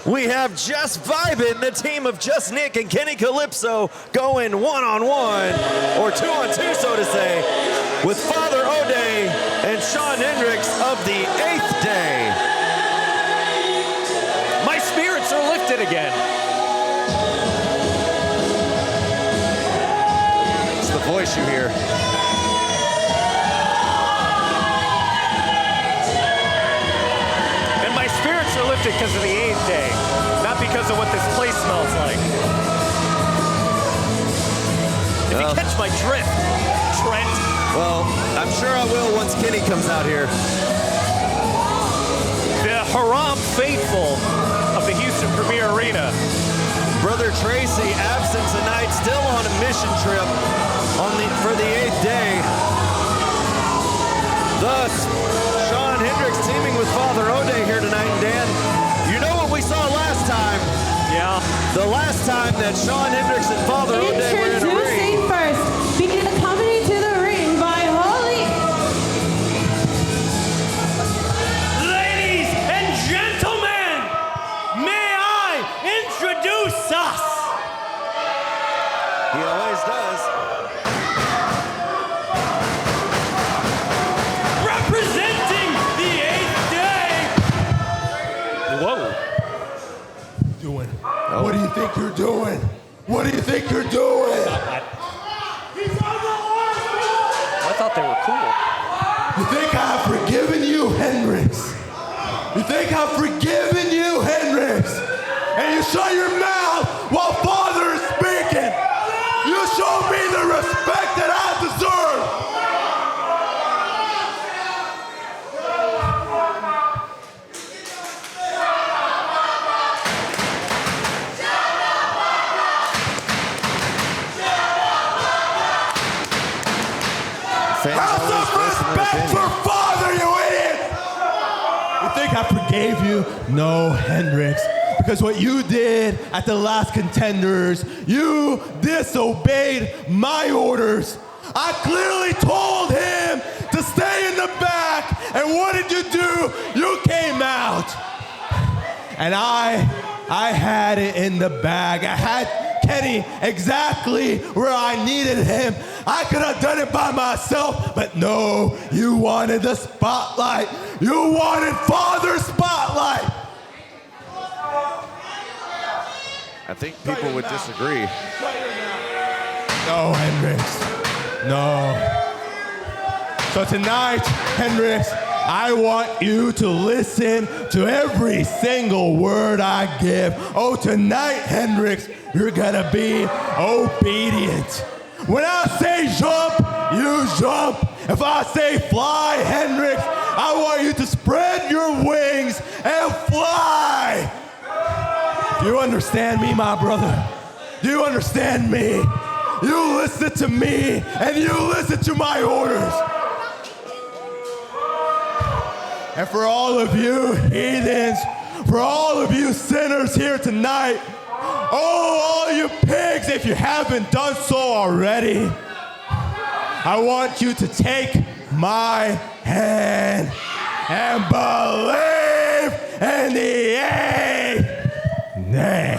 we have Just Vibin, the team of Just Nick and Kenny Calypso, going one-on-one, or two-on-two, so to say, with Father O'Day and Sean Hendricks of the 8th Day. My spirits are lifted again. It's the voice you hear. And my spirits are lifted because of the 8th Day, not because of what this place smells like. If you catch my drift, Trent. Well, I'm sure I will once Kenny comes out here. The Haram faithful of the Houston Premier Arena. Brother Tracy absent tonight, still on a mission trip for the 8th Day. Thus, Sean Hendricks teaming with Father O'Day here tonight. And Dan, you know what we saw last time? Yeah. The last time that Sean Hendricks and Father O'Day were in a ring. Introducing first, beginning accompanied to the ring by Holly. Ladies and gentlemen, may I introduce us? He always does. Representing the 8th Day. Whoa. Doing? What do you think you're doing? What do you think you're doing? I thought they were cool. You think I've forgiven you, Hendricks? You think I've forgiven you, Hendricks? And you shut your mouth while Father is speaking. You show me the respect that I deserve. Have some respect for Father, you idiot! You think I forgave you? No, Hendricks. Because what you did at the last Contenders, you disobeyed my orders. I clearly told him to stay in the back, and what did you do? You came out. And I had it in the bag. I had Kenny exactly where I needed him. I could have done it by myself, but no, you wanted the spotlight. You wanted Father's spotlight. I think people would disagree. No, Hendricks. No. So tonight, Hendricks, I want you to listen to every single word I give. Oh, tonight, Hendricks, you're gonna be obedient. When I say jump, you jump. If I say fly, Hendricks, I want you to spread your wings and fly. Do you understand me, my brother? Do you understand me? You listen to me and you listen to my orders. And for all of you heathens, for all of you sinners here tonight, oh, all you pigs, if you haven't done so already, I want you to take my hand and believe in the 8th Day.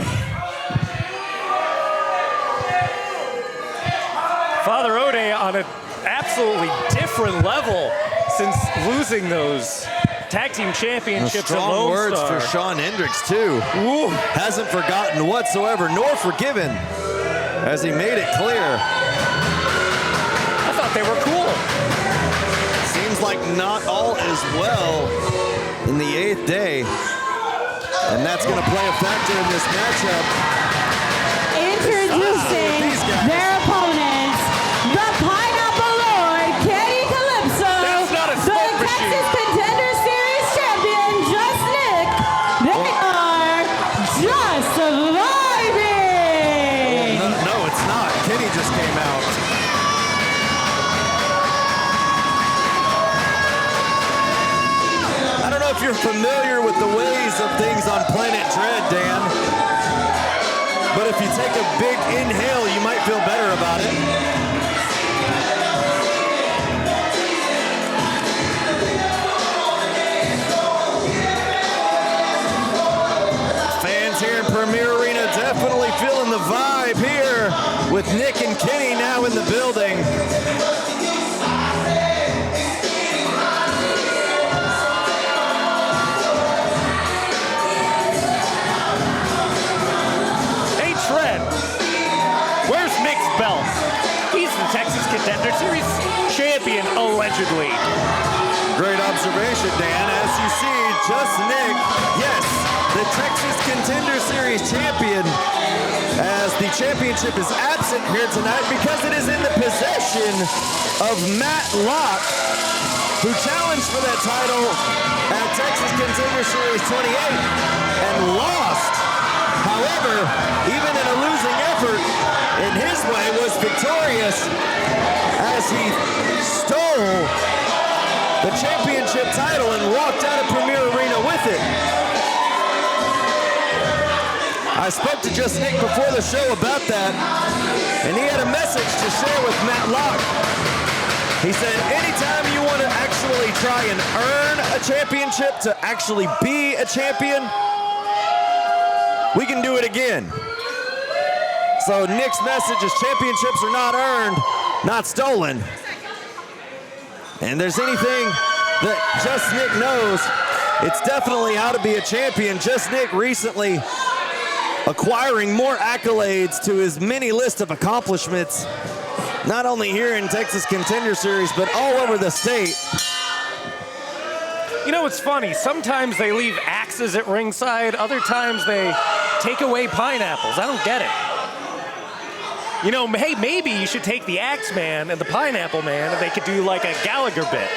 Father O'Day on an absolutely different level since losing those tag team championships at Strong Lone words Star. for Sean Hendricks, too. Ooh. Hasn't forgotten whatsoever, nor forgiven, as he made it clear. I thought they were cool. Seems like not all is well in the 8th Day. And that's going to play a factor in this matchup. Introducing their opponents, the Pineapple Lord, Kenny Calypso, That's not a the smoke machine. Texas Contender Series champion, Just Nick. They are just vibing. No, it's not. Kenny just came out. I don't know if you're familiar with the ways of things on Planet Dread, Dan. But if you take a big inhale, you might feel better about it. fans here in Premier Arena definitely feeling the vibe here with Nick and Kenny now in the building. Hey, Trent, where's Nick's belt? He's the Texas Contender Series champion, allegedly. Great observation, Dan. As you see, just Nick, yes, the Texas Contender Series champion, as the championship is absent here tonight because it is in the possession of Matt Locke, who challenged for that title at Texas Contender Series 28 and lost. However, even in a losing effort, in his way was victorious as he stole the championship title and walked out of Premier Arena with it. I spoke to Just Nick before the show about that, and he had a message to share with Matt Locke. He said, anytime you want to actually try and earn a championship, to actually be a champion, we can do it again. So Nick's message is championships are not earned, not stolen. And there's anything that Just Nick knows, it's definitely how to be a champion. Just Nick recently acquiring more accolades to his mini list of accomplishments, not only here in Texas Contender Series, but all over the state. You know, it's funny. Sometimes they leave axes at ringside. Other times they take away pineapples. I don't get it. You know, hey, maybe you should take the Axe Man and the Pineapple Man and they could do like a Gallagher bit.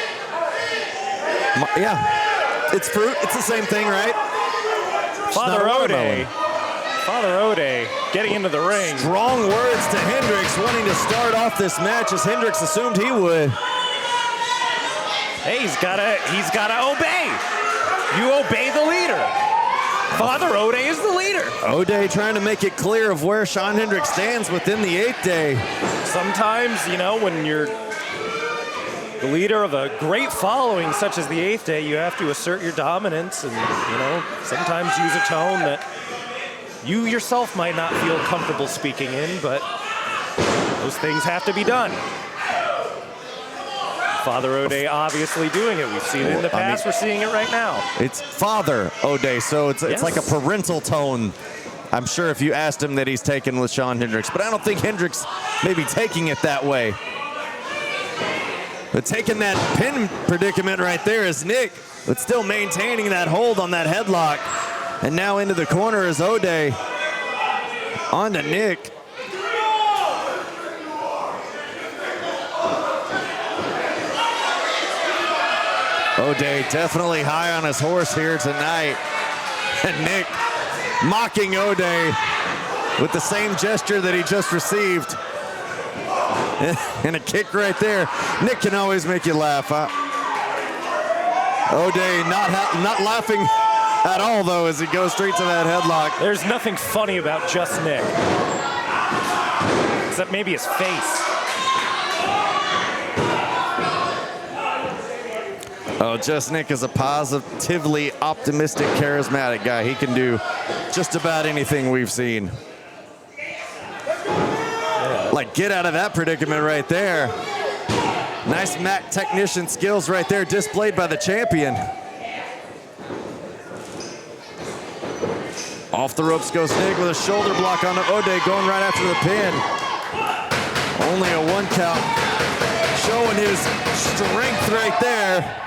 Yeah, it's fruit. It's the same thing, right? Father O'Day getting into the ring. Strong words to Hendricks, wanting to start off this match as Hendricks assumed he would. Hey, he's gotta obey. You obey the leader. Father O'Day is the leader. O'Day trying to make it clear of where Shawn Hendricks stands within the 8th day. Sometimes, you know, when you're the leader of a great following such as the 8th day, you have to assert your dominance and, you know, sometimes use a tone that you yourself might not feel comfortable speaking in, but those things have to be done. Father O'Day obviously doing it. We've seen it in the past. We're seeing it right now. It's Father O'Day, so it's like a parental tone. I'm sure if you asked him that he's taken with Shawn Hendricks, but I don't think Hendricks may be taking it that way. But taking that pin predicament right there is Nick, but still maintaining that hold on that headlock. And now into the corner is O'Day. On to Nick. O'Day definitely high on his horse here tonight. And Nick mocking O'Day with the same gesture that he just received. And a kick right there. Nick can always make you laugh, huh? O'Day not laughing at all, though, as he goes straight to that headlock. There's nothing funny about Just Nick, except maybe his face. Oh, Just Nick is a positively optimistic, charismatic guy. He can do just about anything we've seen. Like, get out of that predicament right there. Nice Mac technician skills right there displayed by the champion. Off the ropes goes Nick with a shoulder block on O'Day, going right after the pin. Only a 1 count, showing his strength right there.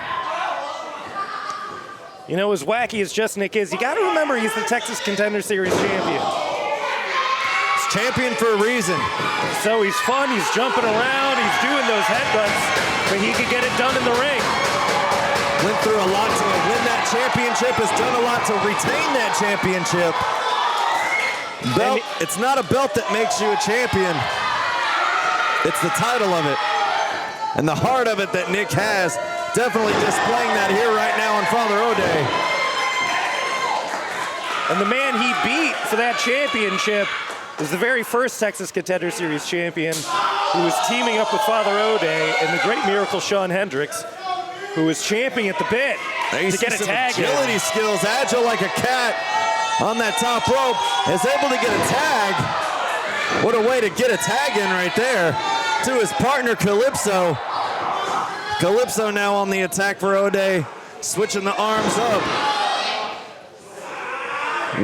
You know, as wacky as Just Nick is, you got to remember he's the Texas Contender Series champion. He's champion for a reason. So he's fun, he's jumping around, he's doing those headbutts, but he could get it done in the ring. Went through a lot to win that championship, has done a lot to retain that championship. Belt, it's not a belt that makes you a champion. It's the title of it. And the heart of it that Nick has, definitely displaying that here right now on Father O'Day. And the man he beat for that championship is the very first Texas Contender Series champion, who was teaming up with Father O'Day and the great Miracle Shawn Hendricks, who was champing at the bit to get a tag. Agility skills, agile like a cat. on that top rope, is able to get a tag. What a way to get a tag in right there to his partner, Calypso. Calypso now on the attack for O'Day, switching the arms up.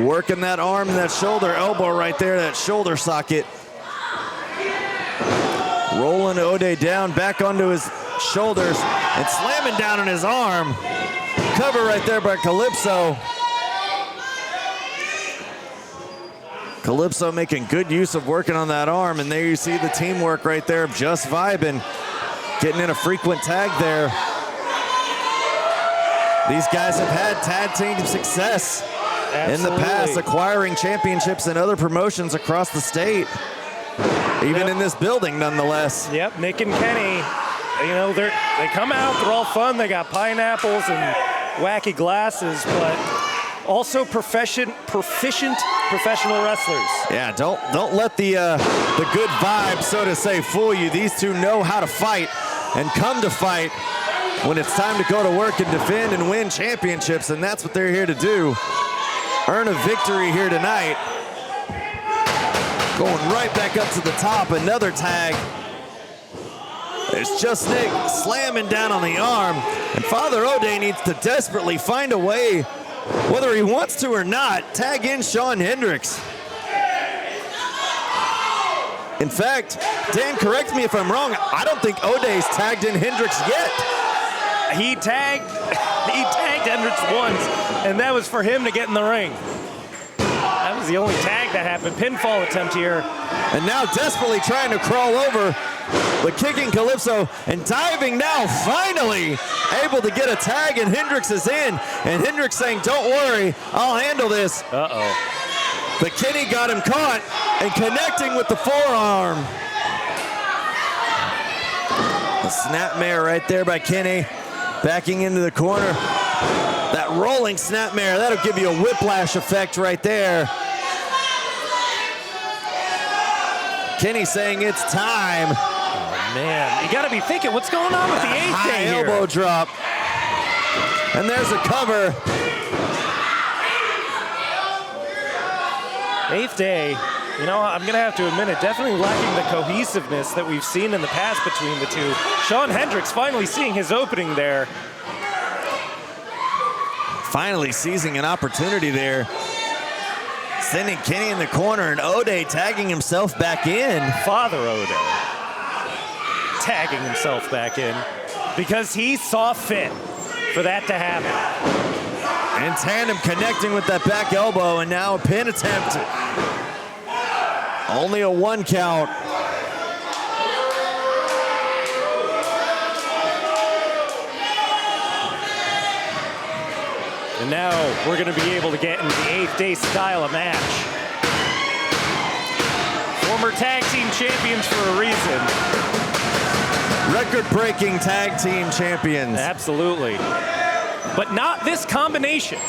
Working that arm and that shoulder, elbow right there, that shoulder socket. Rolling O'Day down, back onto his shoulders, and slamming down on his arm. Cover right there by Calypso. Calypso making good use of working on that arm, and there you see the teamwork right there of Just Vibin getting in a frequent tag there. These guys have had tag team success in the past, acquiring championships in other promotions across the state, even in this building nonetheless. Yep, Nick and Kenny, you know, they come out, they're all fun, they got pineapples and wacky glasses, but also proficient professional wrestlers. Yeah, don't let the good vibe, so to say, fool you. These two know how to fight and come to fight when it's time to go to work and defend and win championships, and that's what they're here to do. Earn a victory here tonight. Going right back up to the top, another tag. It's Just Nick slamming down on the arm, and Father O'Day needs to desperately find a way, whether he wants to or not, tag in Shawn Hendricks. In fact, Dan, correct me if I'm wrong, I don't think O'Day's tagged in Hendricks yet. He tagged Hendricks once, and that was for him to get in the ring. That was the only tag that happened. Pinfall attempt here. And now desperately trying to crawl over, but kicking Calypso and diving now, finally able to get a tag, and Hendricks is in. And Hendricks saying, don't worry, I'll handle this. Uh-oh. But Kenny got him caught and connecting with the forearm. A snapmare right there by Kenny. Backing into the corner. That rolling snapmare, that'll give you a whiplash effect right there. Kenny saying it's time. Oh, man, you got to be thinking, what's going on with the eighth day here? Elbow drop. And there's a cover. Eighth day, you know, I'm going to have to admit it, definitely lacking the cohesiveness that we've seen in the past between the two. Shawn Hendricks finally seeing his opening there. Finally seizing an opportunity there. Sending Kenny in the corner, and O'Day tagging himself back in. Father O'Day tagging himself back in because he saw fit for that to happen. In tandem, connecting with that back elbow, and now a pin attempt. Only a 1 count. And now we're going to be able to get into the eighth day style of match. Former tag team champions for a reason. Record-breaking tag team champions. Absolutely. But not this combination.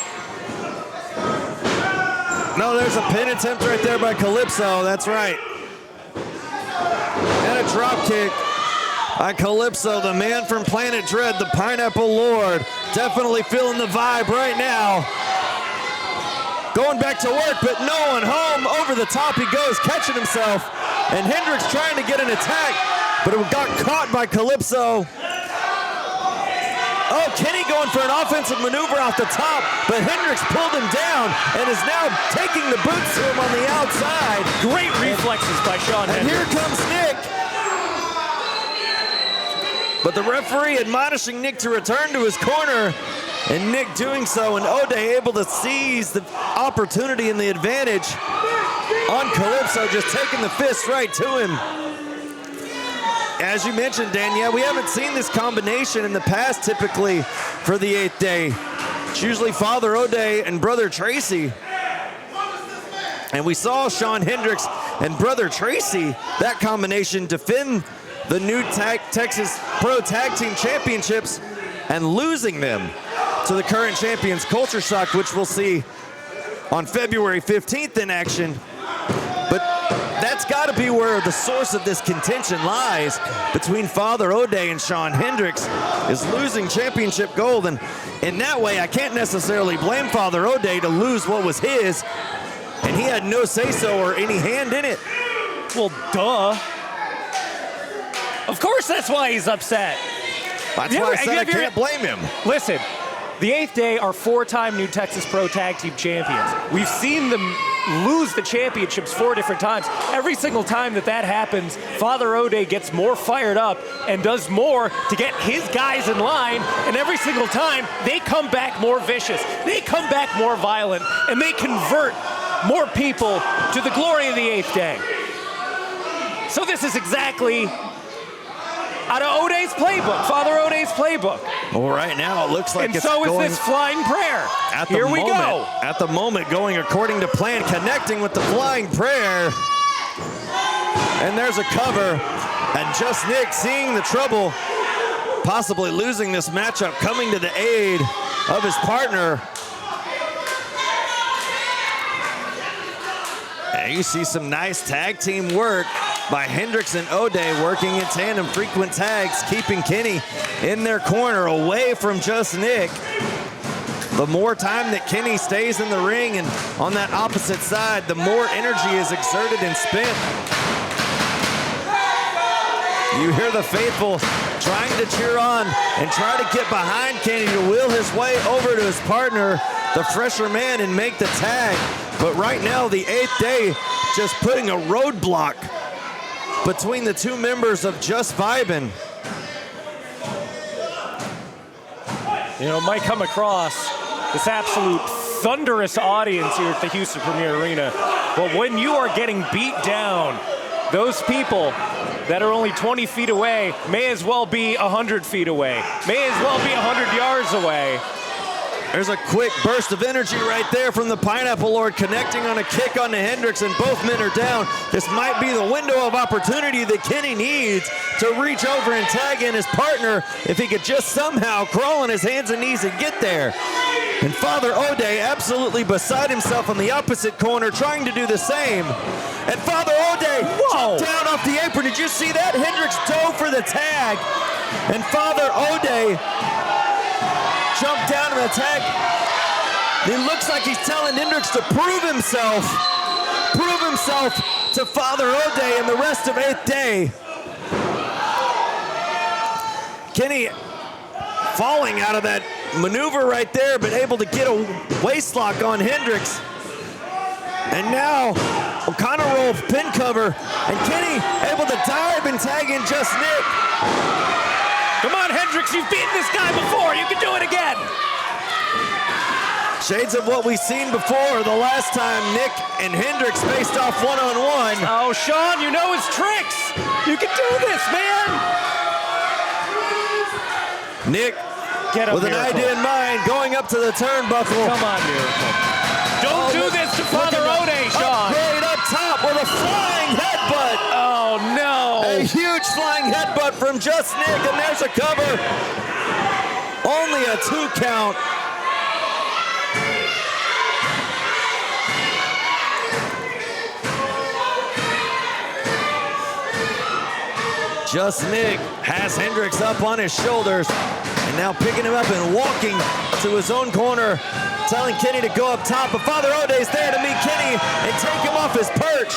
No, there's a pin attempt right there by Calypso. That's right. And a drop kick by Calypso, the man from Planet Dread, the Pineapple Lord. Definitely feeling the vibe right now. Going back to work, but no one home. Over the top he goes, catching himself. And Hendricks trying to get an attack, but it got caught by Calypso. Oh, Kenny going for an offensive maneuver off the top, but Hendricks pulled him down and is now taking the boots to him on the outside. Great reflexes by Shawn Hendricks. And here comes Nick. But the referee admonishing Nick to return to his corner, and Nick doing so, and O'Day able to seize the opportunity and the advantage on Calypso, just taking the fist right to him. As you mentioned, Dan, yeah, we haven't seen this combination in the past typically for the eighth day. It's usually Father O'Day and Brother Tracy. And we saw Shawn Hendricks and Brother Tracy, that combination, defend the new Texas Pro Tag Team Championships and losing them to the current champions, Culture Shock, which we'll see on February 15th in action. But that's got to be where the source of this contention lies between Father O'Day and Sean Hendricks, is losing championship gold. And in that way, I can't necessarily blame Father O'Day to lose what was his, and he had no say-so or any hand in it. Well, duh. Of course that's why he's upset. That's why I said I can't blame him. Listen, the 8th Day are 4-time New Texas Pro Tag Team champions. We've seen them lose the championships 4 different times. Every single time that happens, Father O'Day gets more fired up and does more to get his guys in line, and every single time, they come back more vicious. They come back more violent, and they convert more people to the glory of the 8th Day. So this is exactly out of O'Day's playbook, Father O'Day's playbook. Well, right now it looks like and it's so going is this flying prayer. Here we go. At the moment, going according to plan, connecting with the flying prayer. And there's a cover. And Just Nick, seeing the trouble, possibly losing this matchup, coming to the aid of his partner. And you see some nice tag team work by Hendricks and O'Day, working in tandem, frequent tags, keeping Kenny in their corner, away from Just Nick. The more time that Kenny stays in the ring and on that opposite side, the more energy is exerted and spent. You hear the faithful trying to cheer on and try to get behind Kenny to wheel his way over to his partner, the fresher man, and make the tag. But right now, the 8th Day just putting a roadblock between the two members of Just Vibin. You know, it might come across this absolute thunderous audience here at the Houston Premier Arena, but when you are getting beat down, those people that are only 20 feet away may as well be 100 feet away, may as well be 100 yards away. There's a quick burst of energy right there from the Pineapple Lord, connecting on a kick onto Hendricks, and both men are down. This might be the window of opportunity that Kenny needs to reach over and tag in his partner if he could just somehow crawl on his hands and knees and get there. And Father O'Day absolutely beside himself on the opposite corner, trying to do the same. And Father O'Day jumped down off the apron. Did you see that? Hendricks dove for the tag. And Father O'Day jumped down in the tag. It looks like he's telling Hendricks to prove himself to Father O'Day and the rest of 8th Day. Kenny falling out of that maneuver right there, but able to get a waist lock on Hendricks. And now O'Connor roll pin cover, and Kenny able to dive and tag in Just Nick. Come on, Hendricks, you've beaten this guy before. You can do it again. Shades of what we've seen before the last time Nick and Hendricks faced off one-on-one. Oh, Sean, you know his tricks. You can do this, man. Nick, with Get an idea in mind, going up to the turnbuckle. Come on, Miracle. Don't do this to Father O'Day, Sean. Upgrade up top with a flying headbutt. Oh, no. A huge flying headbutt from Just Nick, and there's a cover. Only a 2 count. Just Nick has Hendricks up on his shoulders, and now picking him up and walking to his own corner, telling Kenny to go up top, but Father O'Day's there to meet Kenny and take him off his perch.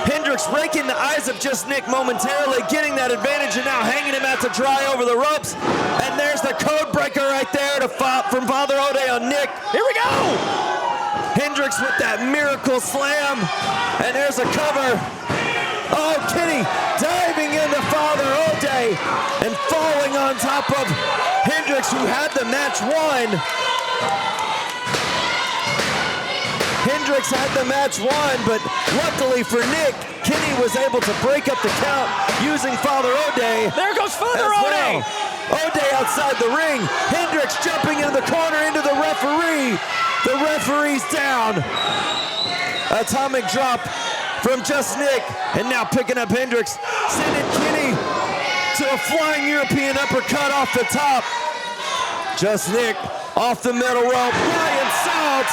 Hendricks raking the eyes of Just Nick momentarily, getting that advantage, and now hanging him out to dry over the ropes. And there's the code breaker right there from Father O'Day on Nick. Here we go. Hendricks with that miracle slam, and there's a cover. Oh, Kenny diving into Father O'Day and falling on top of Hendricks, who had the match won. Hendricks had the match won, but luckily for Nick, Kenny was able to break up the count using Father O'Day. There goes Father O'Day. O'Day outside the ring. Hendricks jumping into the corner into the referee. The referee's down. Atomic drop from Just Nick, and now picking up Hendricks, sending Kenny to a flying European uppercut off the top. Just Nick off the middle rope, flying salt.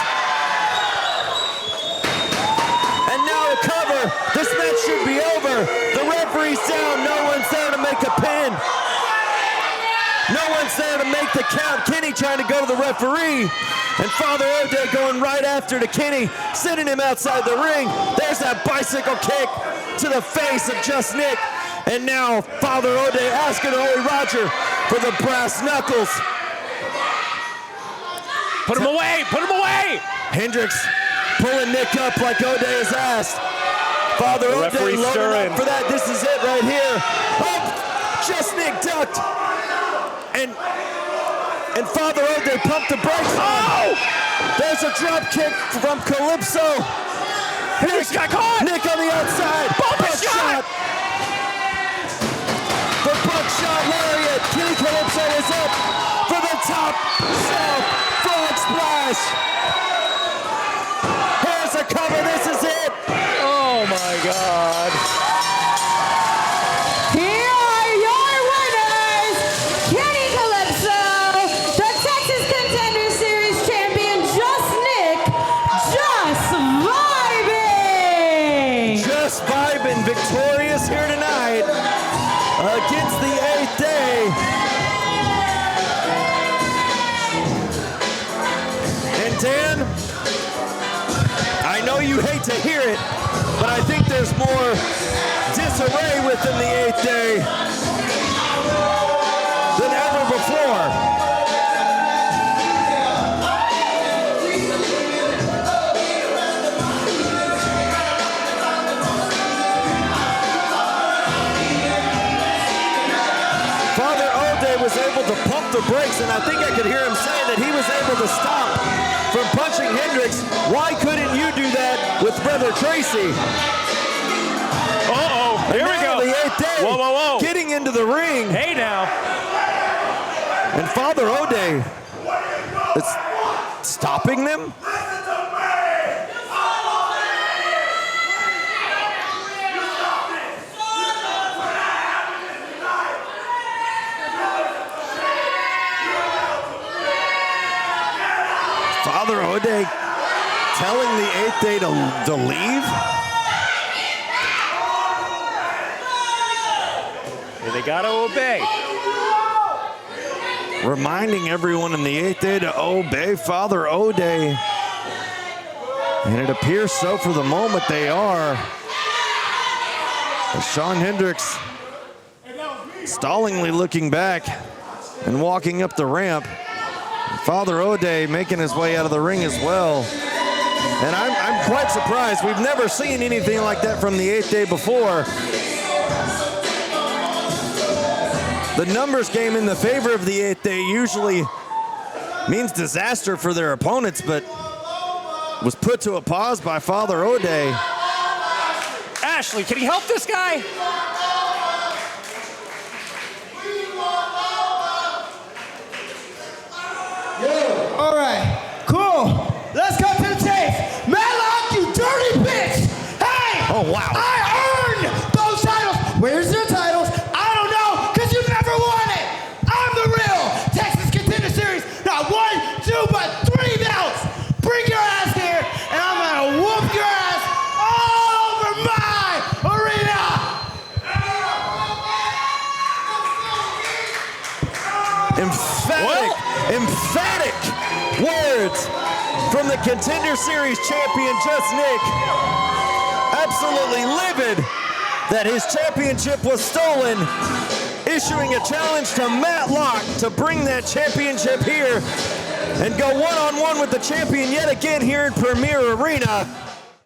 And now a cover This match should be over. The referee's down. No one's there to make a pin. No one's there to make the count. Kenny trying to go to the referee. And Father O'Day going right after to Kenny, sending him outside the ring. There's that bicycle kick to the face of Just Nick. And now Father O'Day asking Holy Roger for the brass knuckles. Put him away! Put him away! Hendricks pulling Nick up like O'Day has asked. Father O'Day loading up for that. This is it right here. Oh, Just Nick ducked. And Father O'Day pumped the brakes on. Oh! There's a drop kick from Calypso. Hendricks got caught! Nick on the outside. Buckshot! The buckshot lariat. Kenny Calypso is up for the top shelf frog splash. Here's a cover. This is it. Oh my God. Here are your winners, Kenny Calypso, the Texas Contenders Series champion, Just Nick, Just Vibin. Just Vibin victorious here tonight against the 8th Day. And Dan, I know you hate to hear it, but I think there's more disarray within the 8th Day than ever before. Father O'Day was able to pump the brakes, and I think I could hear him saying that he was able to stop from punching Hendricks. Why couldn't you do that with Brother Tracy? Uh-oh, here we go. The 8th Day Whoa, whoa, whoa. getting into the ring. Hey now. And Father O'Day is stopping them? Father O'Day telling the 8th Day to leave? Yeah, they gotta obey. Reminding everyone in the 8th Day to obey Father O'Day. And it appears so for the moment they are. As Shawn Hendricks stallingly looking back and walking up the ramp. Father O'Day making his way out of the ring as well. And I'm quite surprised. We've never seen anything like that from the 8th Day before. The numbers game in the favor of the 8th Day usually means disaster for their opponents, but was put to a pause by Father O'Day. Ashley, can he help this guy? All right, cool. Let's go to the chase. Matlock, you dirty bitch. Hey! Oh, wow. I earned those titles. Where's your titles? I don't know, because you never won it. I'm the real Texas Contender Series. Not 1, 2, but 3 belts. Bring your ass here, and I'm going to whoop your ass all over my arena. Emphatic words from the Contender Series champion, Just Nick. Absolutely livid that his championship was stolen, issuing a challenge to Matlock to bring that championship here and go one-on-one with the champion yet again here in Premier Arena.